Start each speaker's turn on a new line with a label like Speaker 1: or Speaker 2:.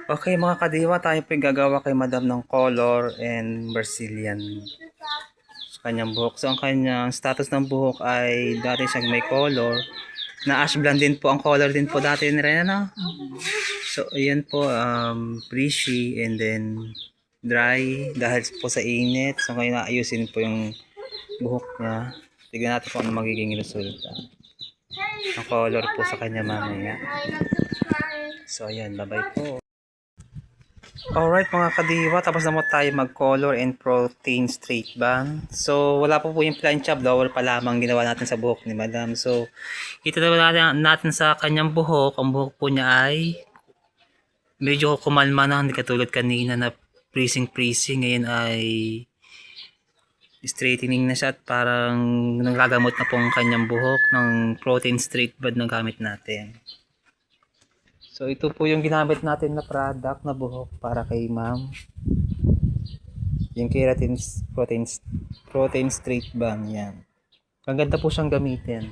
Speaker 1: Okay mga kadiwa, tayo po yung gagawa kay Madam ng color and Brazilian sa kanyang buhok. So ang kanyang status ng buhok ay dati siyang may color. Na ash blonde din po ang color din po dati ni Rena, no? So ayan po, breezy and then dry dahil po sa init. So ngayon naayusin po yung buhok niya. Tignan natin kung ano magiging resulta. Ang color po sa kanya mamaya. So ayan, bye-bye po. Alright mga kadiwa, tapos na mo tayo mag-color and protein straight bang. So wala po yung plancha, blower pa lamang ginawa natin sa buhok ni Madam. So ito na natin sa kanyang buhok. Ang buhok po niya ay medyo kumalma na, hindi katulad kanina na freezing. Ngayon ay straightening na siya at parang nagagamot na po ang kanyang buhok ng protein straight band na gamit natin. So ito po yung ginamit natin na product na buhok para kay Ma'am. Yung keratin protein straight bang yan. Ang ganda po siyang gamitin.